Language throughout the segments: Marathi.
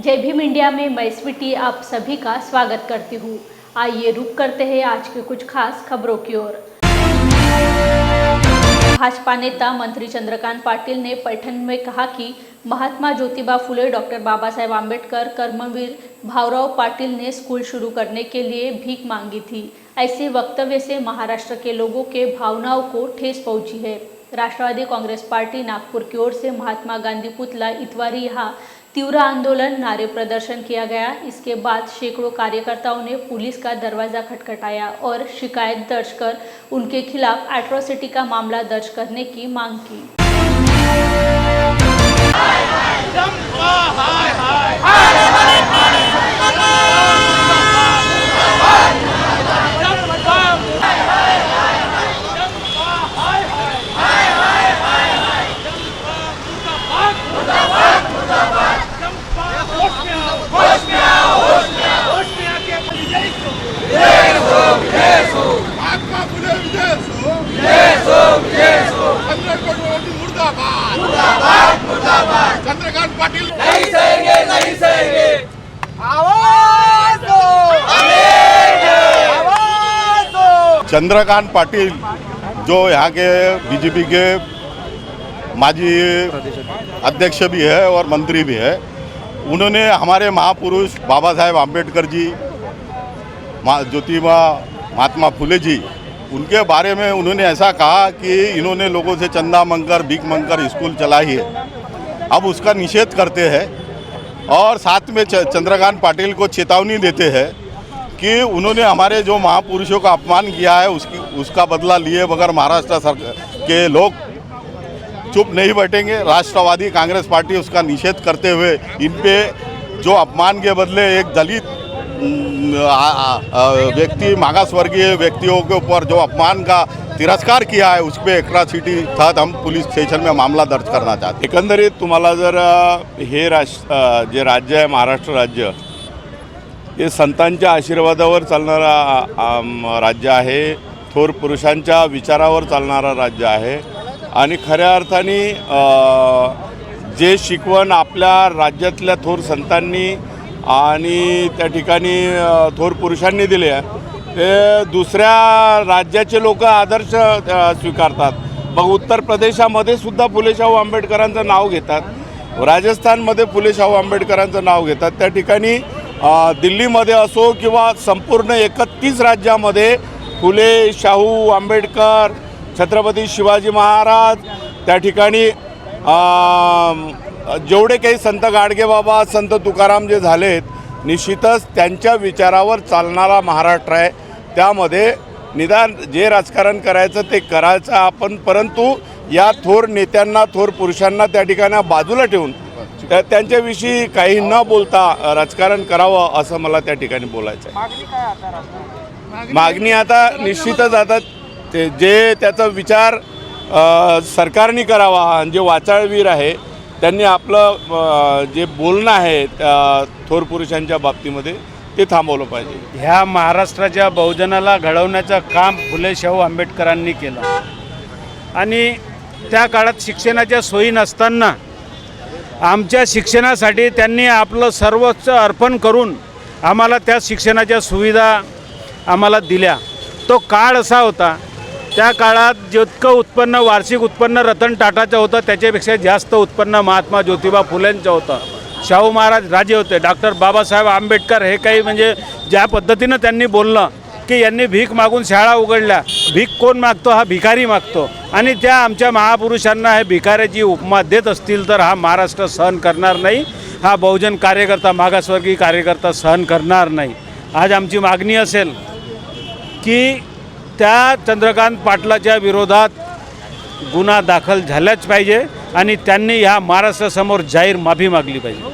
जय भीम इंडिया में मैं स्वीटी आप सभी का स्वागत करती हूँ। आइए रुक करते हैं आज के कुछ खास खबरों की ओर। भाजपा नेता मंत्री चंद्रकांत पाटिल ने पैठण में कहा कि महात्मा ज्योतिबा फुले, डॉक्टर बाबा साहेब आम्बेडकर, कर्मवीर भाऊराव पाटिल ने स्कूल शुरू करने के लिए भीख मांगी थी। ऐसे वक्तव्य से महाराष्ट्र के लोगों के भावनाओं को ठेस पहुंची है। राष्ट्रवादी कांग्रेस पार्टी नागपुर की ओर से महात्मा गांधी पुतला इतवारी यहाँ तीव्र आंदोलन नारे प्रदर्शन किया गया। इसके बाद सैकड़ों कार्यकर्ताओं ने पुलिस का दरवाजा खटखटाया और शिकायत दर्ज कर उनके खिलाफ एट्रोसिटी का मामला दर्ज करने की मांग की। चंद्रकांत पाटिल नहीं सहेंगे, नहीं सहेंगे। आवाज दो, आवाज दो। चंद्रकांत पाटिल जो यहाँ के बीजेपी के माजी अध्यक्ष भी है और मंत्री भी है, उन्होंने हमारे महापुरुष बाबा साहेब आम्बेडकर जी, ज्योतिबा महात्मा फुले जी, उनके बारे में उन्होंने ऐसा कहा कि इन्होंने लोगों से चंदा मांगकर भीख मांगकर स्कूल चलाई है। अब उसका निषेध करते हैं और साथ में चंद्रकांत पाटिल को चेतावनी देते हैं कि उन्होंने हमारे जो महापुरुषों का अपमान किया है उसका बदला लिए बगैर महाराष्ट्र सरकार के लोग चुप नहीं बैठेंगे। राष्ट्रवादी कांग्रेस पार्टी उसका निषेध करते हुए इन पे जो अपमान के बदले एक दलित व्यक्ति, मागासवर्गीय व्यक्तियों के ऊपर जो अपमान का तिरस्कार किया है, उस पर एट्रॉसिटी तहत हम पुलिस स्टेशन में मामला दर्ज करना चाहते हैं। एकंदरीत तुम्हाला जर हे जे राज्य आहे, महाराष्ट्र राज्य, हे संतांच्या आशीर्वादावर चालणारा राज्य आहे, थोर पुरुषांच्या विचारावर चालणारा राज्य आहे आणि खऱ्या अर्थाने जे शिकवण आपल्या राज्यातल्या थोर संतांनी आणि त्या ठिकाणी थोर पुरुषांनी दिले आहे ते दुसऱ्या राज्याचे लोक आदर्श स्वीकारतात। मग उत्तर प्रदेशामध्ये सुद्धा फुले शाहू आंबेडकरांचं नाव घेतात, राजस्थानमध्ये फुले शाहू आंबेडकरांचं नाव घेतात, त्या ठिकाणी दिल्लीमध्ये असो किंवा संपूर्ण 31 राज्यामध्ये फुले शाहू आंबेडकर, छत्रपती शिवाजी महाराज, त्या ठिकाणी जेवढे काही संत गाडगेबाबा, संत तुकाराम जे झालेत, निश्चितच त्यांच्या विचारावर चालणारा महाराष्ट्र आहे। त्यामध्ये निदान जे राजकारण करायचं ते करायचं आपण, परंतु या थोर नेत्यांना, थोर पुरुषांना त्या ठिकाणी बाजूला ठेवून त्यांच्याविषयी काही न बोलता राजकारण करावं असं मला त्या ठिकाणी बोलायचं आहे। मागणी आता निश्चितच आता ते जे त्याचा विचार सरकारने करावा, जे वाचाळवीर आहे त्यांनी आपलं जे बोलणं आहे थोर पुरुषांच्या बाबतीमध्ये ते थांबवलं पाहिजे। ह्या महाराष्ट्राच्या बहुजनाला घडवण्याचं काम फुले शाहू आंबेडकरांनी केलं आणि त्या काळात शिक्षणाच्या सोयी नसताना आमच्या शिक्षणासाठी त्यांनी आपलं सर्वोच्च अर्पण करून आम्हाला त्या शिक्षणाच्या सुविधा आम्हाला दिल्या। तो काळ असा होता, त्या काळात जितकं उत्पन्न, वार्षिक उत्पन्न रतन टाटाचं होतं त्याच्यापेक्षा जास्त उत्पन्न महात्मा ज्योतिबा फुलेंचं होतं। शाहू महाराज राजे होते, डॉक्टर बाबासाहेब आंबेडकर हे काही म्हणजे ज्या पद्धतीनं त्यांनी बोललं की यांनी भीक मागून शाळा उघडल्या, भीक कोण मागतो? हा भिकारी मागतो। आणि त्या आमच्या महापुरुषांना हे भिकाऱ्याची उपमा देत असतील तर हा महाराष्ट्र सहन करणार नाही, हा बहुजन कार्यकर्ता, मागासवर्गीय कार्यकर्ता सहन करणार नाही। आज आमची मागणी असेल की त्या चंद्रकांत पाटलाच्या विरोधात गुन्हा दाखल झालाच पाहिजे आणि त्यांनी ह्या महाराष्ट्रासमोर जाहीर माफी मागली पाहिजे।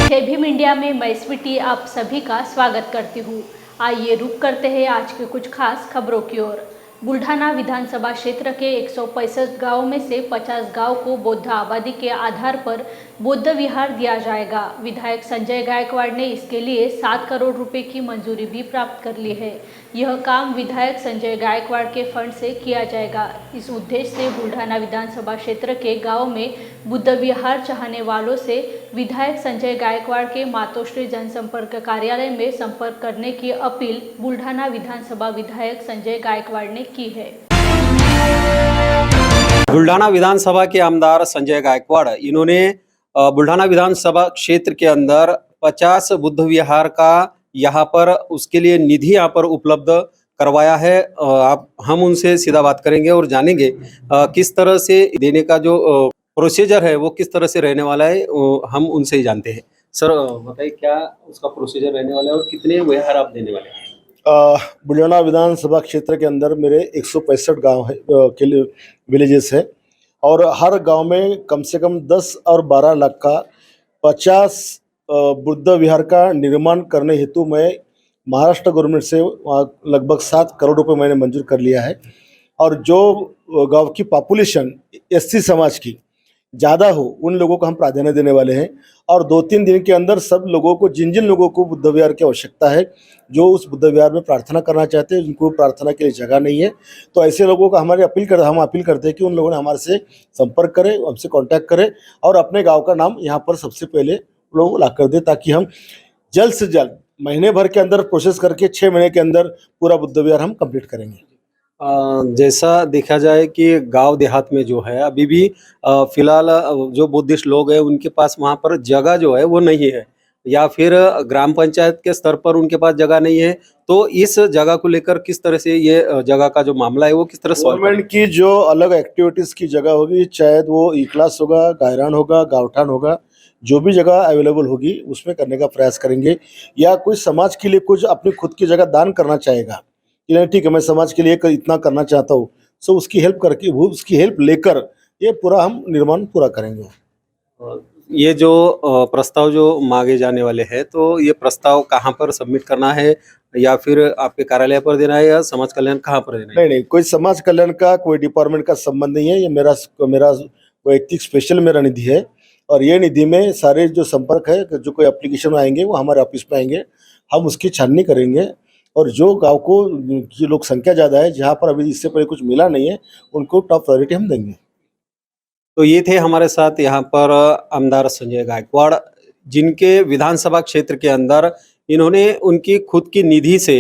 जय भीम इंडिया में मैं स्वीटी आप सभी का स्वागत करती हूँ। आइए रुक करते हैं आज के कुछ खास खबरों की ओर। बुल्ढाना विधानसभा क्षेत्र के 165 गाँव में से 50 गाँव को बौद्ध आबादी के आधार पर बौद्ध विहार दिया जाएगा। विधायक संजय गायकवाड़ ने इसके लिए 7 करोड़ रुपए की मंजूरी भी प्राप्त कर ली है। यह काम विधायक संजय गायकवाड़ के फंड से किया जाएगा। इस उद्देश्य से बुल्ढाना विधानसभा क्षेत्र के गाँव में बुद्ध विहार चाहने वालों से विधायक संजय गायकवाड़ के मातोश्री जनसंपर्क कार्यालय में संपर्क करने की अपील बुल्ढाना विधानसभा विधायक संजय गायकवाड़ ने की है। बुल्ढाना विधानसभा के आमदार संजय गायकवाड़ इन्होंने बुल्ढाना विधानसभा क्षेत्र के अंदर 50 बुद्ध विहार का यहाँ पर उसके लिए निधि यहाँ पर उपलब्ध करवाया है। हम उनसे सीधा बात करेंगे और जानेंगे किस तरह से देने का जो प्रोसीजर है वो किस तरह से रहने वाला है, हम उनसे ही जानते हैं। सर बताइए क्या उसका प्रोसीजर रहने वाला है और कितने विहार आप देने वाले हैं? बुल्ढाना विधानसभा क्षेत्र के अंदर मेरे 165 गांव है के विलेजेस है और हर गांव में कम से कम 10 और 12 लाख का 50 बुद्ध विहार का निर्माण करने हेतु मैं महाराष्ट्र गवर्नमेंट से लगभग 7 करोड़ रुपए मैंने मंजूर कर लिया है। और जो गांव की पॉपुलेशन एससी समाज की ज़्यादा हो उन लोगों को हम प्राधान्य देने वाले हैं और 2-3 दिन के अंदर सब लोगों को जिन जिन लोगों को बुद्ध विहार की आवश्यकता है, जो उस बुद्ध विहार में प्रार्थना करना चाहते हैं, जिनको प्रार्थना के लिए जगह नहीं है, तो ऐसे लोगों को हम अपील करते हैं कि उन लोगों ने हमारे से संपर्क करें, हमसे कांटेक्ट करें और अपने गाँव का नाम यहाँ पर सबसे पहले लोग ला कर दे, ताकि हम जल्द से जल्द महीने भर के अंदर प्रोसेस करके 6 महीने के अंदर पूरा बुद्ध विहार हम कंप्लीट करेंगे। जैसा देखा जाए कि गांव देहात में जो है अभी भी फिलहाल जो बुद्धिस्ट लोग हैं उनके पास वहां पर जगह जो है वो नहीं है, या फिर ग्राम पंचायत के स्तर पर उनके पास जगह नहीं है, तो इस जगह को लेकर किस तरह से ये जगह का जो मामला है वो किस तरह सॉल्व गवर्नमेंट की जो अलग एक्टिविटीज़ की जगह होगी, चाहे वो ई क्लास होगा, गायरान होगा, गावठान होगा, जो भी जगह अवेलेबल होगी उसमें करने का प्रयास करेंगे। या कोई समाज के लिए कुछ अपनी खुद की जगह दान करना चाहेगा कि नहीं ठीक है मैं समाज के लिए इतना करना चाहता हूँ, सो उसकी हेल्प करके वो उसकी हेल्प लेकर ये पूरा हम निर्माण पूरा करेंगे। ये जो प्रस्ताव जो मांगे जाने वाले हैं तो ये प्रस्ताव कहाँ पर सबमिट करना है, या फिर आपके कार्यालय पर देना है, या समाज कल्याण कहाँ पर देना है? नहीं, कोई समाज कल्याण का कोई डिपार्टमेंट का संबंध नहीं है। ये मेरा वैयक्तिक स्पेशल मेरा निधि है और ये निधि में सारे जो संपर्क है, जो कोई एप्लीकेशन आएंगे वो हमारे ऑफिस में आएंगे, हम उसकी छाननी करेंगे और जो गांव को की लोग संख्या ज़्यादा है, जहां पर अभी इससे पहले कुछ मिला नहीं है, उनको टॉप प्रायोरिटी हम देंगे। तो ये थे हमारे साथ यहाँ पर आमदार संजय गायकवाड़, जिनके विधानसभा क्षेत्र के अंदर इन्होंने उनकी खुद की निधि से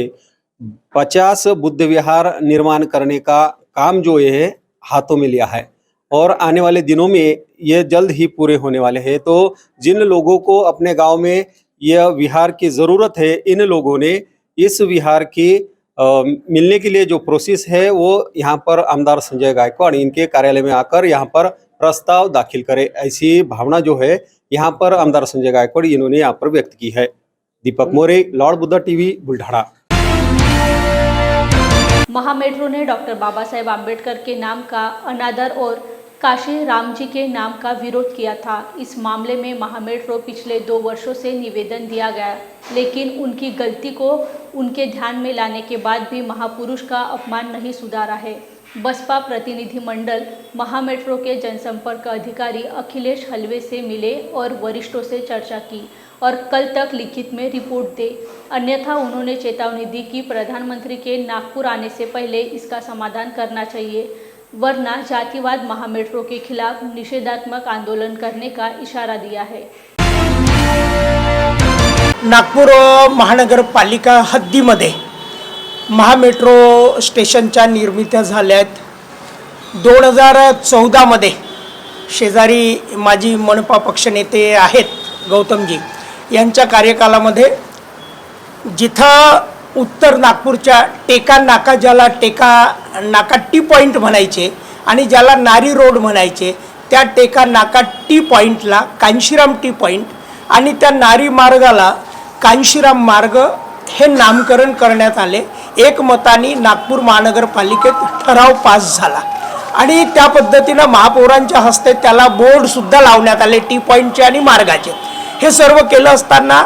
50 बुद्ध विहार निर्माण करने का काम जो है हाथों में लिया है और आने वाले दिनों में ये जल्द ही पूरे होने वाले हैं। तो जिन लोगों को अपने गांव में यह विहार की ज़रूरत है, इन लोगों ने इस विहार की मिलने के लिए जो प्रोसेस है वो यहाँ पर आमदार संजय गायकवाड़ इनके कार्यालय में आकर यहाँ पर प्रस्ताव दाखिल करे, ऐसी भावना जो है यहाँ पर आमदार संजय गायकवाड़ इन्होंने यहाँ पर व्यक्त की है। Deepak More, lord Buddha TV, Buldhana. महामेट्रो ने डॉक्टर बाबा साहेब आम्बेडकर के नाम का अनादर और काशी राम जी के नाम का विरोध किया था। इस मामले में महामेट्रो पिछले 2 वर्षों से निवेदन दिया गया, लेकिन उनकी गलती को उनके ध्यान में लाने के बाद भी महापुरुष का अपमान नहीं सुधारा है। बसपा प्रतिनिधिमंडल महामेट्रो के जनसंपर्क अधिकारी अखिलेश हलवे से मिले और वरिष्ठों से चर्चा की और कल तक लिखित में रिपोर्ट दे, अन्यथा उन्होंने चेतावनी दी कि प्रधानमंत्री के नागपुर आने से पहले इसका समाधान करना चाहिए, वरना जातिवाद महामेट्रो के खिलाफ निषेधात्मक आंदोलन करने का इशारा दिया है। नागपूर महानगरपालिका हद्दीमध्ये महामेट्रो स्टेशनच्या निर्मित्या झाल्या आहेत। 2014 मध्ये शेजारी माजी मनपा पक्षनेते आहेत गौतमजी यांच्या कार्यकालामध्ये जिथं उत्तर नागपूरच्या टेका नाका, ज्याला टेका नाका टी पॉईंट म्हणायचे आणि ज्याला नारी रोड म्हणायचे, त्या टेका नाका टी पॉईंटला कांशीराम टी पॉईंट आणि त्या नारी मार्गाला कांशीराम मार्ग हे नामकरण करण्यात आले। एकमताने नागपूर महानगरपालिकेत ठराव पास झाला आणि त्या पद्धतीने महापौरांच्या हस्ते त्याला बोर्ड सुद्धा लावण्यात आले टी पॉईंटचे आणि मार्गाचे। हे सर्व केलं असताना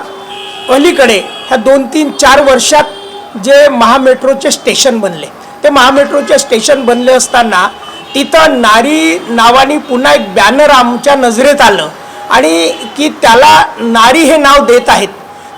अलीकडे ह्या 2-3-4 वर्षात जे महामेट्रोचे स्टेशन बनले, ते महामेट्रोचे स्टेशन बनले असताना तिथं नारी नावाने पुन्हा एक बॅनर आमच्या नजरेत आलं आणि की त्याला नारी हे नाव देत आहेत।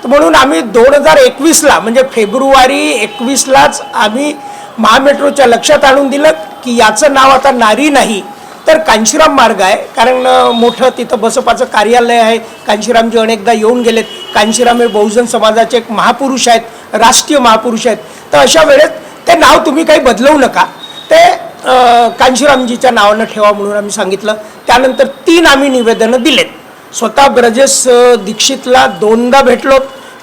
तर म्हणून आम्ही 2021ला म्हणजे फेब्रुवारी 21लाच आम्ही महामेट्रोच्या लक्षात आणून दिलं की याचं नाव आता नारी नाही तर कांशीराम मार्ग आहे, कारण मोठं तिथं बसपाचं कार्यालय आहे. कांशीरामजी अनेकदा येऊन गेलेत. कांशीराम हे बहुजन समाजाचे एक महापुरुष आहेत, राष्ट्रीय महापुरुष आहेत. तर अशा वेळेस ते नाव तुम्ही काही बदलवू नका, ते कांशीरामजीच्या नावानं ठेवा म्हणून आम्ही सांगितलं. त्यानंतर 3 आम्ही निवेदनं दिलेत. स्वतः ब्रजेश दीक्षितला 2दा भेटलो,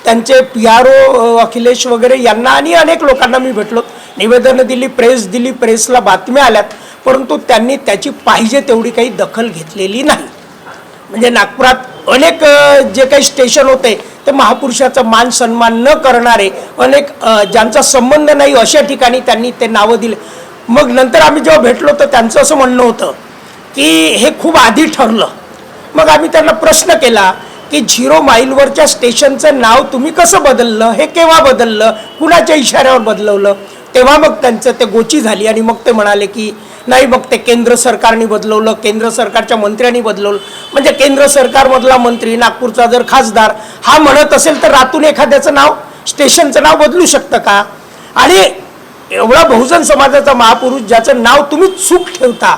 त्यांचे PRO अखिलेश वगैरे यांना आणि अनेक लोकांना मी भेटलो, निवेदनं दिली, प्रेस दिली, प्रेसला बातम्या आल्यात, परंतु त्यांनी त्याची पाहिजे तेवढी काही दखल घेतलेली नाही. म्हणजे नागपुरात अनेक जे काही स्टेशन होते ते महापुरुषाचा मान सन्मान न करणारे, अनेक ज्यांचा संबंध नाही अशा ठिकाणी त्यांनी ते नावं दिले. मग नंतर आम्ही जेव्हा भेटलो तर त्यांचं असं म्हणणं होतं की हे खूप आधी ठरलं. मग आम्ही त्यांना प्रश्न केला की 0 माईलवरच्या स्टेशनचं नाव तुम्ही कसं बदललं, हे केव्हा बदललं, कुणाच्या इशाऱ्यावर बदलवलं. तेव्हा मग त्यांचं ते गोची झाली आणि मग ते म्हणाले की नाही, मग ते केंद्र सरकारने बदलवलं, केंद्र सरकारच्या मंत्र्यांनी बदलवलं. म्हणजे केंद्र सरकारमधला मंत्री, नागपूरचा जर खासदार हा म्हणत असेल तर रातून एखाद्याचं नाव, स्टेशनचं नाव बदलू शकतं का? आणि एवढा बहुजन समाजाचा महापुरुष ज्याचं नाव तुम्ही चूक ठेवता,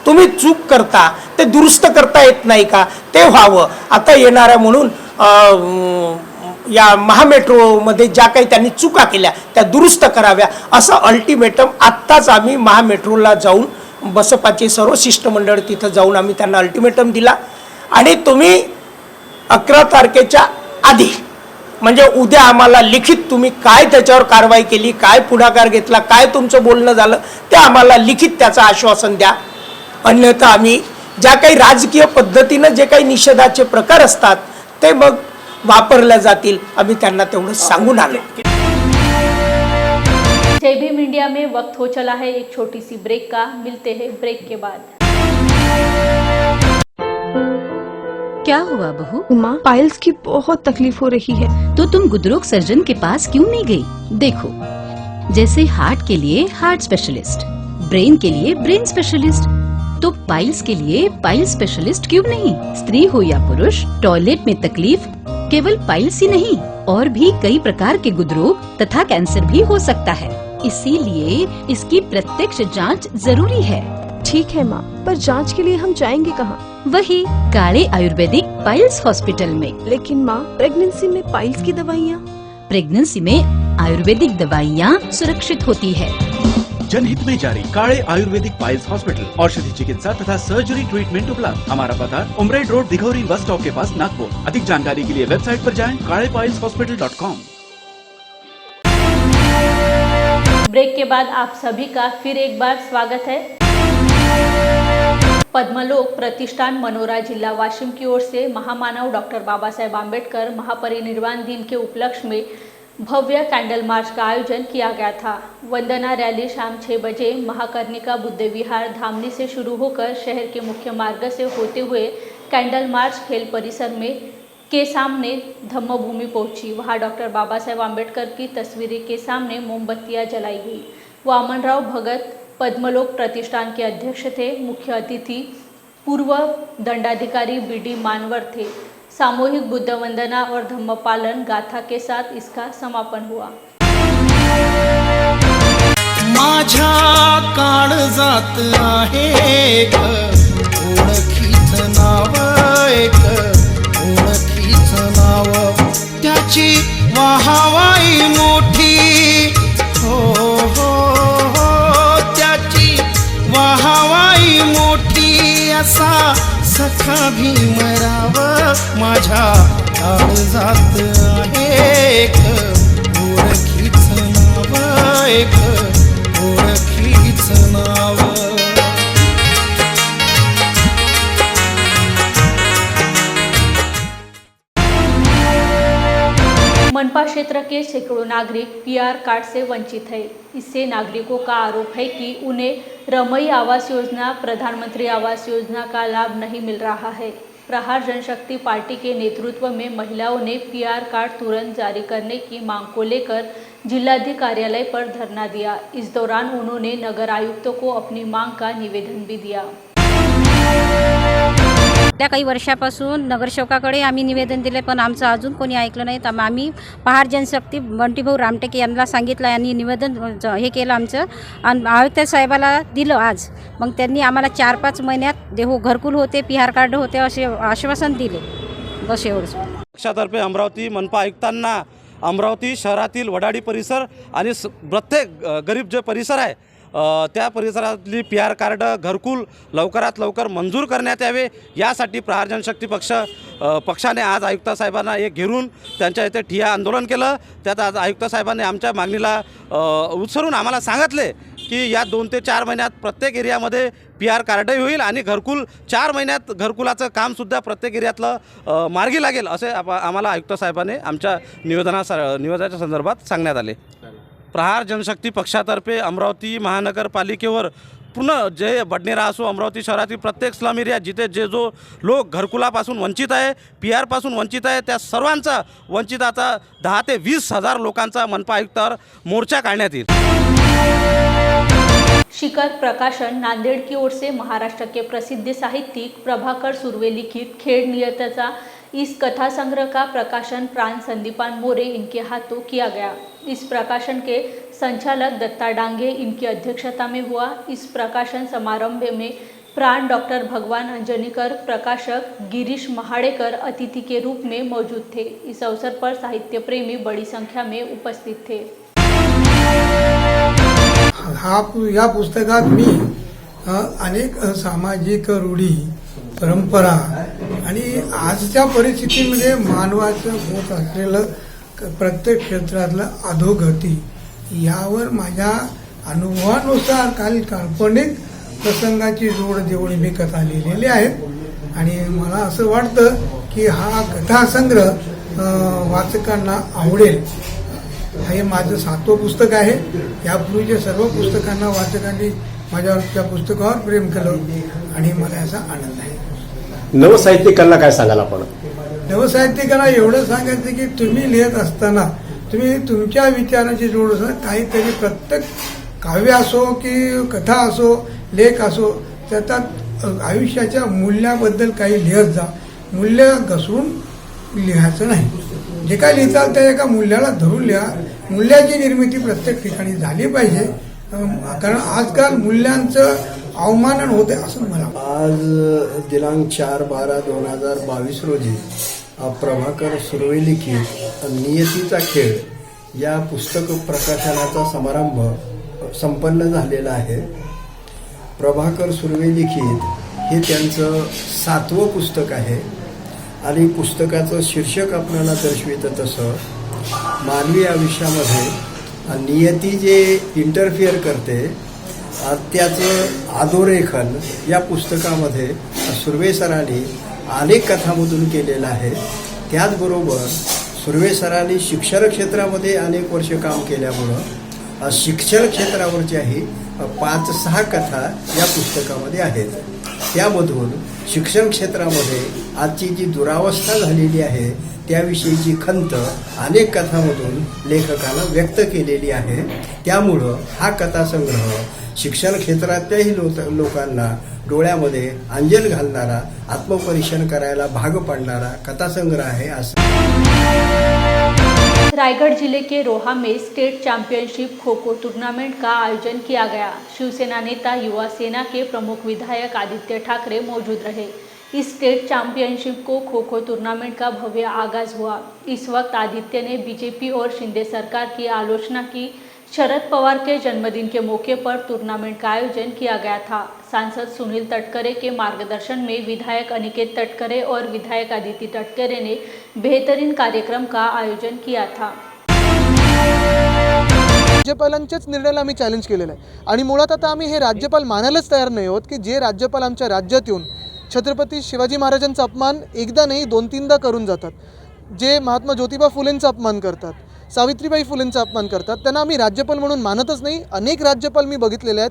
तुम्ही चूक करता, ते दुरुस्त करता येत नाही का? ते व्हावं. आता येणाऱ्या म्हणून या महामेट्रोमध्ये ज्या काही त्यांनी चुका केल्या त्या दुरुस्त कराव्या, असं अल्टिमेटम आत्ताच आम्ही महामेट्रोला जाऊन बसपाचे सर्व शिष्टमंडळ तिथं जाऊन आम्ही त्यांना अल्टिमेटम दिला. आणि तुम्ही 11 तारखेच्या आधी, म्हणजे उद्या आम्हाला लिखित तुम्ही काय त्याच्यावर कारवाई केली, काय पुढाकार घेतला, काय तुमचं बोलणं झालं ते आम्हाला लिखित त्याचं आश्वासन द्या. अन्यथा आम्ही ज्या काही राजकीय पद्धतीनं जे काही निषेधाचे प्रकार असतात ते मग वापरल्या जातील, आम्ही त्यांना तेवढं सांगून आलो. जय भीम इंडिया में वक्त हो चला है एक छोटी सी ब्रेक का, मिलते हैं ब्रेक के बाद। क्या हुआ बहू? माँ, पाइल्स की बहुत तकलीफ हो रही है। तो तुम गुदरोग सर्जन के पास क्यों नहीं गई? देखो, जैसे हार्ट के लिए हार्ट स्पेशलिस्ट, ब्रेन के लिए ब्रेन स्पेशलिस्ट, तो पाइल्स के लिए पाइल्स स्पेशलिस्ट क्यों नहीं? स्त्री हो या पुरुष, टॉयलेट में तकलीफ केवल पाइल्स ही नहीं, और भी कई प्रकार के गुदरोग तथा कैंसर भी हो सकता है। इसीलिए इसकी प्रत्यक्ष जांच जरूरी है। ठीक है माँ, पर जांच के लिए हम जाएंगे कहाँ? वही काले आयुर्वेदिक पाइल्स हॉस्पिटल में। लेकिन माँ, प्रेगनेंसी में पाइल्स की दवाइयाँ? प्रेगनेंसी में आयुर्वेदिक दवाइयाँ सुरक्षित होती है। जनहित में जारी काले आयुर्वेदिक पाइल्स हॉस्पिटल, औषधि चिकित्सा तथा सर्जरी ट्रीटमेंट उपलब्ध। हमारा पता उमरेड रोड, दिघौरी बस स्टॉप के पास, नागपुर। अधिक जानकारी के लिए वेबसाइट पर जाएं kalepailshospital.com। ब्रेक के बाद आप सभी का फिर एक बार स्वागत है। पद्मलोक प्रतिष्ठान मनोरा जिला वाशिम की ओर से महामानव डॉक्टर बाबा साहेब आम्बेडकर महापरिनिर्वाण दिन के उपलक्ष्य में भव्य कैंडल मार्च का आयोजन किया गया था। वंदना रैली शाम 6 बजे महाकर्णिका बुद्ध विहार धामनी से शुरू होकर शहर के मुख्य मार्ग से होते हुए कैंडल मार्च खेल परिसर में के सामने धम्मभूमि पहुंची। वहां डॉक्टर बाबा साहेब आम्बेडकर की तस्वीरें के सामने मोमबत्तियां जलाई गई। वामनराव भगत पद्मलोक प्रतिष्ठान के अध्यक्ष थे। मुख्य अतिथि पूर्व दंडाधिकारी BD मानवर थे। सामूहिक बुद्ध वंदना और धम्मपालन गाथा के साथ इसका समापन हुआ। माझ्या काळजात आहे एक ओळखीचं नाव, एक ओळखीचं नाव, त्याची वाहवाई मोठी, हो हो हो, त्याची वाहवाई मोठी, असा सखा भीमराव माझ्या काळजात आहे एक ओळखीचं नाव, एक ओळखीचं नाव। मनपा क्षेत्र के सैकड़ों नागरिक PR कार्ड से वंचित है। इससे नागरिकों का आरोप है कि उन्हें रमई आवास योजना, प्रधानमंत्री आवास योजना का लाभ नहीं मिल रहा है। प्रहार जनशक्ति पार्टी के नेतृत्व में महिलाओं ने PR कार्ड तुरंत जारी करने की मांग को लेकर जिलाधिकारी कार्यालय पर धरना दिया। इस दौरान उन्होंने नगर आयुक्त को अपनी मांग का निवेदन भी दिया। त्या काही वर्षापासून नगरसेवकाकडे आम्ही निवेदन दिले, पण आमचं अजून कोणी ऐकलं नाही. तर आम्ही पहाड जनशक्ती बंटीभाऊ रामटेके यांना सांगितलं आणि निवेदन हे केलं आमचं, आणि आयुक्त साहेबाला दिलं आज. मग त्यांनी आम्हाला 4-5 महिन्यात घरकुल होते, PR कार्ड होते असे आश्वासन दिले. बस एवढंच. पक्षातर्फे अमरावती मनपा आयुक्तांना अमरावती शहरातील वडाडी परिसर आणि प्रत्येक गरीब जे परिसर आहे त्या परिसरातली PR कार्ड घरकुल लवकरात लवकर मंजूर करण्यात यावे, यासाठी प्रहार जनशक्ती पक्षाने आज आयुक्त साहेबांना एक घेरून त्यांच्या इथे ठिय्या आंदोलन केलं. त्यात आज आयुक्त साहेबांनी आमच्या मागणीला उत्सरून आम्हाला सांगितले की या 2 ते 4 महिन्यात प्रत्येक एरियामध्ये PR कार्डही होईल आणि घरकुल 4 महिन्यात घरकुलाचं कामसुद्धा प्रत्येक एरियातलं मार्गी लागेल, असे आम्हाला आयुक्त साहेबांनी आमच्या निवेदनाच्या संदर्भात सांगण्यात आले. प्रहार जनशक्ती पक्षातर्फे अमरावती महानगरपालिकेवर पूर्ण जे बडनेरा असो, अमरावती शहरातील प्रत्येक स्लम एरिया जिथे जो लोक घरकुलापासून वंचित आहे, PR पासून वंचित आहे, त्या सर्वांचा वंचिताचा 10 ते 20 हजार लोकांचा मनपा आयुक्तावर मोर्चा काढण्यात येईल. शिखर प्रकाशन नांदेड़ की ओर से महाराष्ट्र के प्रसिद्ध साहित्यिक प्रभाकर सुर्वे लिखित खेड़ नियतचा इस कथा संग्रह का प्रकाशन प्राण संदीपान मोरे इनके हाथों किया गया. इस प्रकाशन के संचालक दत्ता डांगे इनकी अध्यक्षता में हुआ. इस प्रकाशन समारंभ में प्राण डॉक्टर भगवान अंजनीकर, प्रकाशक गिरीश महाड़ेकर अतिथि के रूप में मौजूद थे. इस अवसर पर साहित्य प्रेमी बड़ी संख्या में उपस्थित थे. या पुस्तकात मी अनेक सामाजिक रूढी, परंपरा आणि आजच्या परिस्थितीमध्ये मानवाचं होत असलेलं प्रत्येक क्षेत्रातलं अधोगती यावर माझ्या अनुभवानुसार काही काल्पनिक प्रसंगाची जोड देऊन मी कथा लिहिलेली आहेत. आणि मला असं वाटतं की हा कथासंग्रह वाचकांना आवडेल. हे माझं 7वं पुस्तक आहे. यापूर्वीच्या सर्व पुस्तकांना वाचकांनी माझ्या त्या पुस्तकावर प्रेम केलं आणि मला याचा आनंद आहे. नवसाहित्यिकांना काय सांगाल आपण? नवसाहित्यिकांना एवढं सांगायचं की तुम्ही लिहित असताना तुम्ही तुमच्या विचाराची जोड काहीतरी प्रत्येक काव्य असो की कथा असो, लेख असो, त्याच्यात आयुष्याच्या मूल्याबद्दल काही लिहत जा. मूल्य घसरून लिहायचं नाही. जे काय लिहिताल त्या एका मूल्याला धरून लिहा. मूल्याची निर्मिती प्रत्येक ठिकाणी झाली पाहिजे, कारण आजकाल मूल्यांचं अवमानन होते असं मला. आज दिनांक 4/12/2022 रोजी प्रभाकर सुर्वे लिखित नियतीचा खेळ या पुस्तक प्रकाशनाचा समारंभ संपन्न झालेला आहे. प्रभाकर सुर्वे लिखित हे त्यांचं 7वं पुस्तक आहे आणि पुस्तकाचं शीर्षक आपल्याला दर्शवितं तसं मानवी आयुष्यामध्ये नियती जे इंटरफिअर करते त्याचं अधोरेखन या पुस्तकामध्ये सुर्वे सरांनी अनेक कथामधून केलेलं आहे. त्याचबरोबर सुर्वे सरांनी शिक्षण क्षेत्रामध्ये अनेक वर्ष काम केल्यामुळं शिक्षण क्षेत्रावरच्याही 5-6 कथा या पुस्तकामध्ये आहेत. त्यामधून शिक्षण क्षेत्रामध्ये आजची जी दुरावस्था झालेली आहे त्याविषयीची खंत अनेक कथामधून लेखकानं व्यक्त केलेली आहे. त्यामुळं हा कथासंग्रह शिक्षण क्षेत्रातल्याही लोकांना डोळ्यामध्ये अंजन घालणारा, आत्मपरीक्षण करायला भाग पाडणारा कथासंग्रह आहे असं. रायगढ़ जिले के रोहा में state championship kho kho tournament का आयोजन किया गया. शिवसेना नेता युवा सेना के प्रमुख विधायक आदित्य ठाकरे मौजूद रहे. इस स्टेट चैंपियनशिप को खो खो टूर्नामेंट का भव्य आगाज हुआ. इस वक्त आदित्य ने बीजेपी और शिंदे सरकार की आलोचना की. शरद पवार के जन्मदिन के मौके पर टूर्नामेंट का आयोजन किया गया था. सांसद सुनील तटकरे के मार्गदर्शन में विधायक अनिकेत तटकरे और विधायक आदित्य तटकरे ने बेहतरीन कार्यक्रम का आयोजन किया था. राज्यपालांच्याच निर्णयाला आम्ही चॅलेंज केलेलं आहे आणि मुळात आता आम्ही हे राज्यपाल मानायलाच तयार नाही आहोत की जे राज्यपाल आमच्या राज्यात येऊन छत्रपती शिवाजी महाराजांचा अपमान एकदा नाही 2-3दा करून जातात, जे महात्मा ज्योतिबा फुलेंचा अपमान करतात, सावित्रीबाई फुलेंचा अपमान करतात, त्यांना आम्ही राज्यपाल म्हणून मानतच नाही. अनेक राज्यपाल मी बघितलेले आहेत,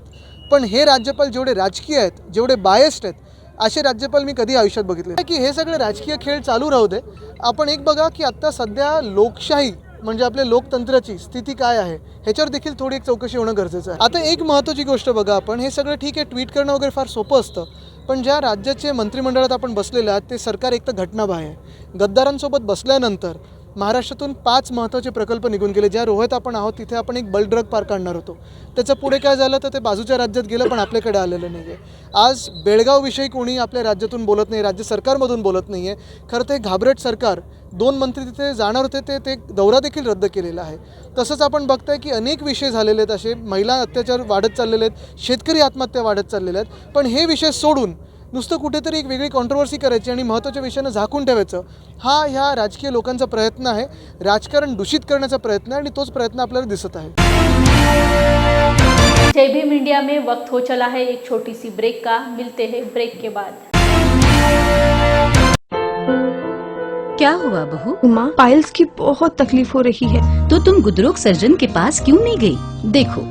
पण हे राज्यपाल जेवढे राजकीय आहेत, जेवढे बायस्ड आहेत, असे राज्यपाल मी कधी आयुष्यात बघितले नाही. की हे सगळे राजकीय खेळ चालू राहू दे. आपण एक बघा की आत्ता सध्या लोकशाही म्हणजे आपल्या लोकतंत्राची स्थिती काय आहे ह्याच्यावर देखील थोडी एक चौकशी होणं गरजेचं आहे. आता एक महत्त्वाची गोष्ट बघा, आपण हे सगळं ठीक आहे, ट्विट करणं वगैरे फार सोपं असतं, पण ज्या राज्याचे मंत्रिमंडळात आपण बसलेले आहात ते सरकार एक तर घटनाबाह्य आहे. गद्दारांसोबत बसल्यानंतर महाराष्ट्रातून 5 महत्त्वाचे प्रकल्प निघून गेले. ज्या रोह्यात आपण आहोत तिथे आपण एक बल्क ड्रग पार्क आणणार होतो. त्याचं पुढे काय झालं तर ते बाजूच्या राज्यात गेलं, पण आपल्याकडे आलेलं नाही आहे. आज बेळगावविषयी कोणी आपल्या राज्यातून बोलत नाही, राज्य सरकारमधून बोलत नाही आहे. खरं ते घाबरट सरकार, 2 मंत्री तिथे जाणार होते ते दौरा देखील रद्द केलेला आहे. तसंच आपण बघताय की अनेक विषय झालेले आहेत असे, महिला अत्याचार वाढत चाललेले आहेत, शेतकरी आत्महत्या वाढत चाललेल्या आहेत. पण हे विषय सोडून नुसतं कुठेतरी एक वेगळी कॉन्ट्रोवर्सी करायची आणि महत्त्वाच्या विषयांना झाकून ठेवायचं, हा ह्या राजकीय लोकांचा प्रयत्न आहे. राजकारण दूषित करण्याचा प्रयत्न आहे आणि तोच प्रयत्न आपल्याला दिसत आहे. जय भीम इंडिया में वक्त हो चला है एक छोटी सी ब्रेक का, मिलते हैं ब्रेक के बाद। क्या हुआ बहू? माँ, पाइल्स की बहुत तकलीफ हो रही है। तो तुम गुदरोग सर्जन के पास क्यों नहीं गई? देखो,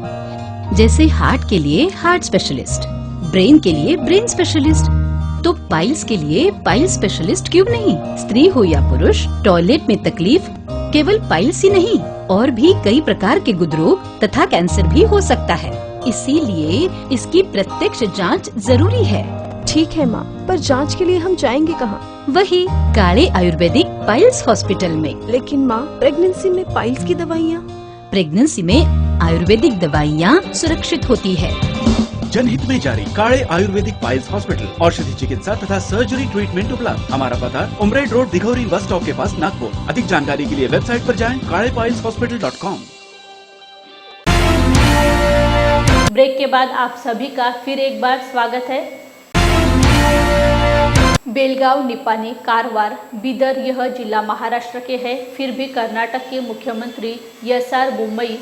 जैसे हार्ट के लिए हार्ट स्पेशलिस्ट, ब्रेन के लिए ब्रेन स्पेशलिस्ट, तो पाइल्स के लिए पाइल स्पेशलिस्ट क्यों नहीं? स्त्री हो या पुरुष, टॉयलेट में तकलीफ केवल पाइल्स ही नहीं, और भी कई प्रकार के गुदरोग तथा कैंसर भी हो सकता है। इसीलिए इसकी प्रत्यक्ष जांच जरूरी है। ठीक है माँ, पर जांच के लिए हम जाएंगे कहाँ? वही काले आयुर्वेदिक पाइल्स हॉस्पिटल में। लेकिन माँ, प्रेगनेंसी में पाइल्स की दवाइयाँ? प्रेगनेंसी में आयुर्वेदिक दवाइयाँ सुरक्षित होती है। जनहित में जारी काले आयुर्वेदिक पाइल्स हॉस्पिटल, औषधि चिकित्सा तथा सर्जरी ट्रीटमेंट उपलब्ध। हमारा पता उमरेड रोड दिघौरी बस स्टॉप के पास नागपुर। अधिक जानकारी के लिए वेबसाइट पर जाएं kalepailshospital.com। ब्रेक के बाद आप सभी का फिर एक बार स्वागत है। बेलगांव, निपानी, कारवार, बीदर यह जिला महाराष्ट्र के हैं, फिर भी कर्नाटक के मुख्यमंत्री एस.आर. बोम्मई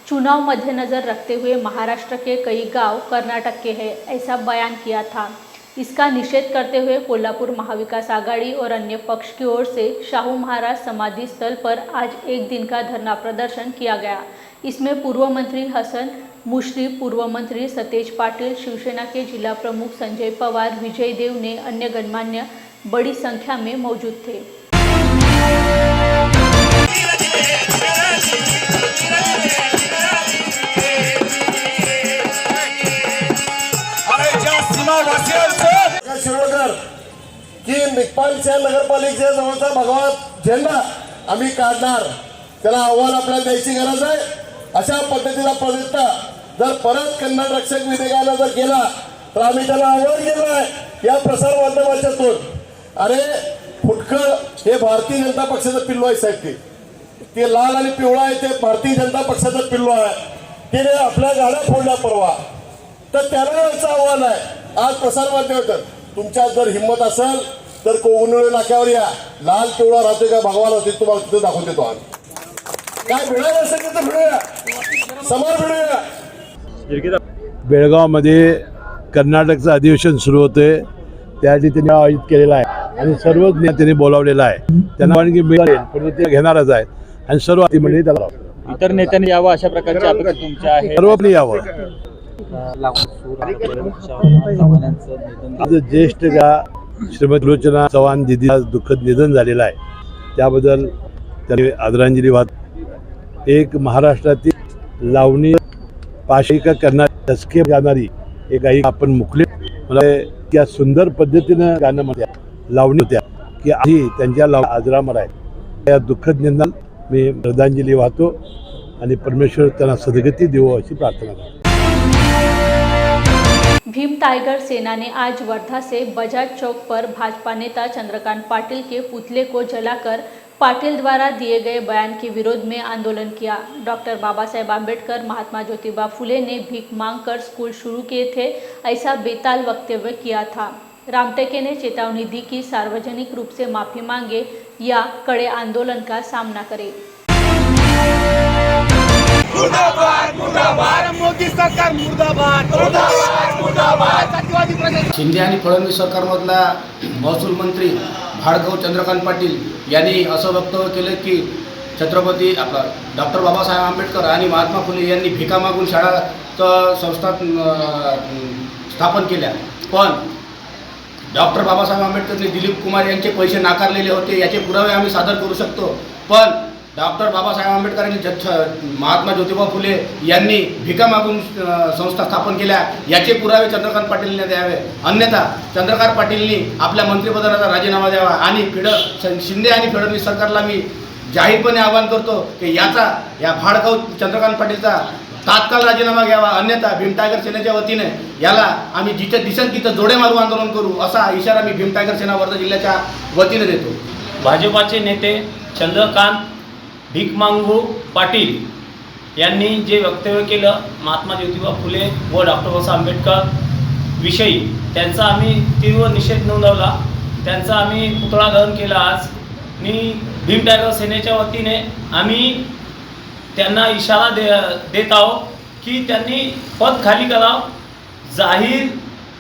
चुनाव मद्देनजर रखते हुए महाराष्ट्र के कई गांव कर्नाटक के हैं ऐसा बयान किया था। इसका निषेध करते हुए कोल्हापुर महाविकास आघाड़ी और अन्य पक्ष की ओर से शाहू महाराज समाधि स्थल पर आज एक दिन का धरना प्रदर्शन किया गया। इसमें पूर्व मंत्री हसन मुश्रीफ, पूर्व मंत्री सतेज पाटिल, शिवसेना के जिला प्रमुख संजय पवार, विजय देव ने अन्य गणमान्य बड़ी संख्या में मौजूद थे। शिरोडकर की निपालच्या नगरपालिकेच्या जवळचा भगवा झेंडा आम्ही काढणार, त्याला अहवाल आपल्याला द्यायची गरज आहे। अशा पद्धतीला प्रयत्न जर परत कन्नड रक्षक विधेयकाला जर केला तर आम्ही त्याला आव्हान केलं आहे या प्रसार माध्यमाच्यातून। अरे फुटकळ हे भारतीय जनता पक्षाचं पिल्लू आहे साहेब, ते लाल आणि पिवळा आहे ते भारतीय जनता पक्षाचं पिल्लू आहे। त्याने आपल्या गाड्या फोडल्या परवा, तर त्याला याचं आव्हान आहे आज प्रसार माध्यमातून। तुमच्यात जर हिंमत असेल तर कोवनोळी नाक्यावर या, लाल पिवळा राहतोय का भगवान होते तुम्हाला तिथे दाखवून देतो आम्ही। काय भिडायला असेल तर भिडूया, समोर भिडूया। बेळगावमध्ये कर्नाटकचं अधिवेशन सुरू होते, त्यासाठी त्यांनी आयोजित केलेलं आहे आणि सर्वच नेत्यांनी बोलावलेलं आहे। त्यांना आणखी मिळेल पण ते घेणारच आहेत आणि सर्व मंडळी त्याला इतर नेत्यांनी यावं अशा प्रकारची अपेक्षा तुमच्या आहे? सर्वांनी यावं। आज ज्येष्ठ का श्रीमती लोचना चव्हाण दिदी आज दुःखद निधन झालेलं आहे, त्याबद्दल त्यांनी आदरांजली वाहतो। एक महाराष्ट्रातील लावणी पाशिका करणारी दसके गाणारी एक आई आपण मुकले, मला त्या सुंदर पद्धतीनं गाणं म्हणत्या लावणी होत्या की आधी त्यांच्या आजरामर आहे। या दुःखद निधनाला मी श्रद्धांजली वाहतो आणि परमेश्वर त्यांना सद्गती देवो अशी प्रार्थना करतो। भीम टाइगर सेना ने आज वर्धा से बजाज चौक पर भाजपा नेता चंद्रकांत पाटिल के पुतले को जलाकर पाटिल द्वारा दिए गए बयान के विरोध में आंदोलन किया। डॉक्टर बाबा साहेब आम्बेडकर, महात्मा ज्योतिबा फुले ने भीख मांगकर स्कूल शुरू किए थे ऐसा बेताल वक्तव्य किया था। रामटेके ने चेतावनी दी कि सार्वजनिक रूप से माफी मांगे या कड़े आंदोलन का सामना करे। मुर्दाबाद मुर्दाबाद मोदी सरकार मुर्दाबाद मुर्दाबाद मुर्दाबाद। शिंदे आणि फडणवीस सरकारमधला महसूल मंत्री भार्गव चंद्रकांत पाटील यांनी असं वक्तव्य केलं की छत्रपती आपला डॉक्टर बाबासाहेब आंबेडकर आणि महात्मा फुले यांनी भिका मागून शाळा संस्था स्थापन केल्या, पण डॉक्टर बाबासाहेब आंबेडकरने दिलीप कुमार यांचे पैसे नाकारलेले होते, याचे पुरावे आम्ही सादर करू शकतो। पण डॉक्टर बाबासाहेब आंबेडकरांनी महात्मा ज्योतिबा फुले यांनी भिका मागून संस्था स्थापन केल्या याचे पुरावे चंद्रकांत पाटीलने द्यावे, अन्यथा चंद्रकांत पाटीलनी आपल्या मंत्रिपदाचा राजीनामा द्यावा. आणि शिंदे आणि फडणवीस सरकारला मी जाहीरपणे आवाहन करतो की या भाडकाऊ चंद्रकांत पाटीलचा तात्काळ राजीनामा घ्यावा, अन्यथा भीम टायगर सेनेच्या वतीने याला आम्ही जिथे दिसेल तिथं जोडे मारू आंदोलन करू, असा इशारा मी भीम टायगर सेना वर्धा जिल्ह्याच्या वतीने देतो. भाजपाचे नेते चंद्रकांत भीकमांगू पाटील यांनी जे वक्तव्य केलं महात्मा ज्योतिबा फुले व डॉक्टर बाबासाहेब आंबेडकर विषयी, त्यांचा आम्ही तीव्र निषेध नोंदवला. त्यांचा आम्ही पुतळा दहन केला आज. आणि भीम टायगर सेनेच्या वतीने आम्ही त्यांना इशारा देत आहोत की त्यांनी पद खाली करावं, जाहीर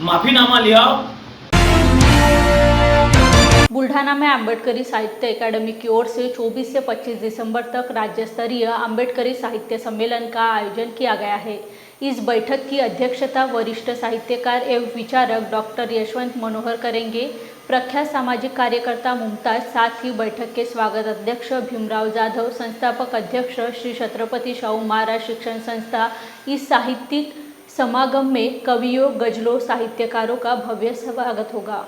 माफीनामा लिहावं. बुल्ढाना में अम्बेडकरी साहित्य अकादमी की ओर से 24 से 25 दिसंबर तक राज्य स्तरीय अम्बेडकरी साहित्य सम्मेलन का आयोजन किया गया है. इस बैठक की अध्यक्षता वरिष्ठ साहित्यकार एवं विचारक डॉक्टर यशवंत मनोहर करेंगे. प्रख्यात सामाजिक कार्यकर्ता मुमताज, साथ ही बैठक के स्वागत अध्यक्ष भीमराव जाधव, संस्थापक अध्यक्ष श्री छत्रपति शाहू महाराज शिक्षण संस्था. इस साहित्यिक समागम में कवियों, गजलों, साहित्यकारों का भव्य स्वागत होगा.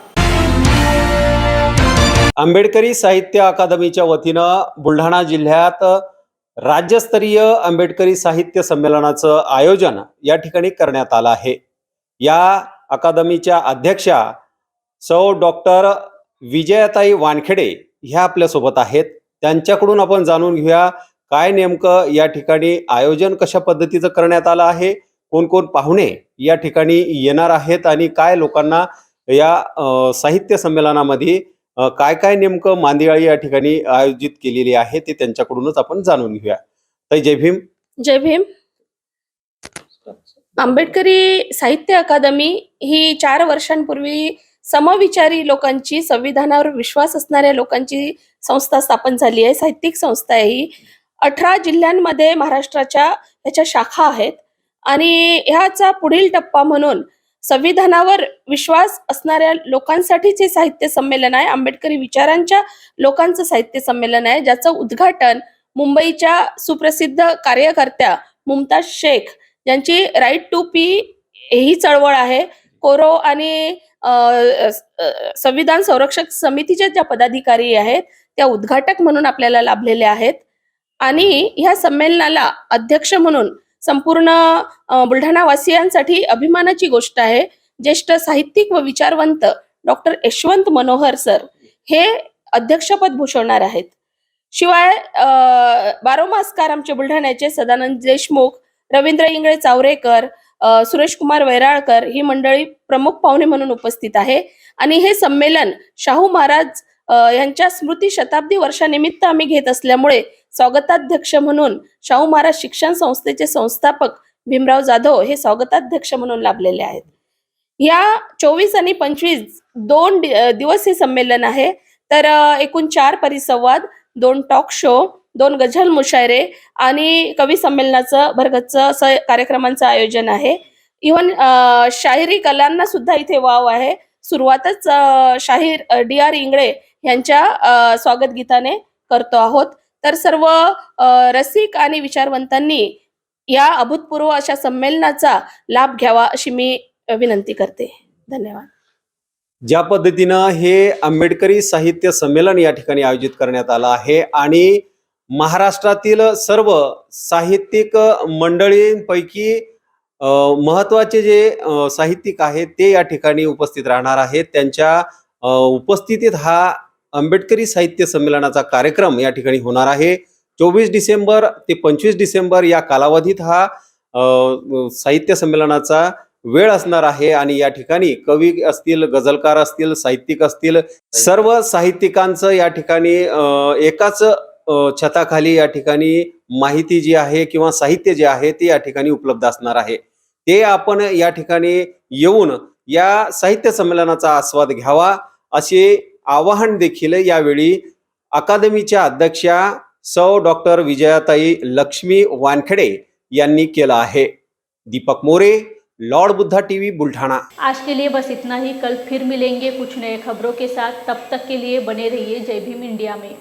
आंबेडकरी साहित्य अकादमीच्या वतीनं बुलढाणा जिल्ह्यात राज्यस्तरीय आंबेडकरी साहित्य संमेलनाचं आयोजन या ठिकाणी करण्यात आलं आहे. या अकादमीच्या अध्यक्षा सौ डॉक्टर विजयाताई वानखेडे ह्या आपल्यासोबत आहेत. त्यांच्याकडून आपण जाणून घेऊया काय नेमकं या ठिकाणी आयोजन कशा पद्धतीचं करण्यात आलं आहे, कोण कोण पाहुणे या ठिकाणी येणार आहेत आणि काय लोकांना या साहित्य संमेलनामध्ये काय काय नेमकं मांदियाळी या ठिकाणी आयोजित केलेली आहे ते त्यांच्याकडूनच आपण जाणून घेऊया. ताई जय भीम. जय भीम. आंबेडकरी साहित्य अकादमी ही 4 वर्षांपूर्वी समविचारी लोकांची, संविधानावर विश्वास असणाऱ्या लोकांची संस्था स्थापन झाली आहे. साहित्यिक संस्था आहे ही. 18 जिल्ह्यांमध्ये महाराष्ट्राच्या ह्याच्या शाखा आहेत आणि ह्याचा पुढील टप्पा म्हणून संविधानावर विश्वास असणाऱ्या लोकांसाठीच हे साहित्य संमेलन आहे. आंबेडकरी विचारांच्या लोकांचं साहित्य संमेलन आहे, ज्याचं उद्घाटन मुंबईच्या सुप्रसिद्ध कार्यकर्त्या मुमताज शेख, ज्यांची राईट टू पी ही चळवळ आहे, कोरो आणि संविधान संरक्षक समितीच्या ज्या पदाधिकारी आहेत त्या उद्घाटक म्हणून आपल्याला लाभलेले आहेत. आणि ह्या संमेलनाला अध्यक्ष म्हणून संपूर्ण बुलढाणा वासियांसाठी अभिमानाची गोष्ट आहे, ज्येष्ठ साहित्यिक व विचारवंत डॉक्टर यशवंत मनोहर सर हे अध्यक्षपद भूषवणार आहेत. शिवाय बारोमासकार आमचे बुलढाण्याचे सदानंद देशमुख, रवींद्र इंगळे चावरेकर, सुरेश कुमार वैराळकर ही मंडळी प्रमुख पाहुणे म्हणून उपस्थित आहे. आणि हे संमेलन शाहू महाराज यांच्या स्मृती शताब्दी वर्षानिमित्त आम्ही घेत असल्यामुळे स्वागताध्यक्ष म्हणून शाहू महाराज शिक्षण संस्थेचे संस्थापक भीमराव जाधव हे स्वागताध्यक्ष म्हणून लाभलेले आहेत. या 24 आणि 25 2 दिवस हे संमेलन आहे. तर एकूण 4 परिसंवाद, 2 टॉक शो, 2 गझल मुशायरे आणि कवी संमेलनाचं भरगच्च कार्यक्रमांचं आयोजन आहे. इव्हन शाहिरी कलांना सुद्धा इथे वाव आहे. सुरुवातच शाहीर DR इंगळे यांच्या स्वागत गीताने करतो आहोत. तर सर्व रसिक आणि विचारवंतांनी या अभूतपूर्व अशा संमेलनाचा लाभ घ्यावा अशी मी विनंती करते. धन्यवाद. ज्या पद्धतीनं हे आंबेडकरी साहित्य संमेलन या ठिकाणी आयोजित करण्यात आलं आहे आणि महाराष्ट्रातील सर्व साहित्यिक मंडळींपैकी महत्त्वाचे जे साहित्यिक आहेत ते या ठिकाणी उपस्थित राहणार आहेत. त्यांच्या उपस्थितीत हा आंबेडकरी साहित्य संमेलनाचा कार्यक्रम या ठिकाणी होणार आहे. 24 डिसेंबर ते 25 डिसेंबर या कालावधीत हा साहित्य संमेलनाचा वेळ असणार आहे आणि या ठिकाणी कवी असतील, गझलकार असतील, साहित्यिक असतील, सर्व साहित्यिकांचं या ठिकाणी एकाच छताखाली या ठिकाणी माहिती जी आहे किंवा साहित्य जे आहे ते या ठिकाणी उपलब्ध असणार आहे. ते आपण या ठिकाणी येऊन या साहित्य संमेलनाचा आस्वाद घ्यावा असे आवाहन देखील यावेळी अकादमीच्या अध्यक्षा सौ डॉक्टर विजयाताई लक्ष्मी वानखेडे यांनी केलं आहे. Deepak More, lord Buddha TV, Buldhana. आज के लिए बस इतना ही. कल फिर मिलेंगे कुछ नए खबरों के साथ. तब तक के लिए बने रहिए जय भीम इंडिया में.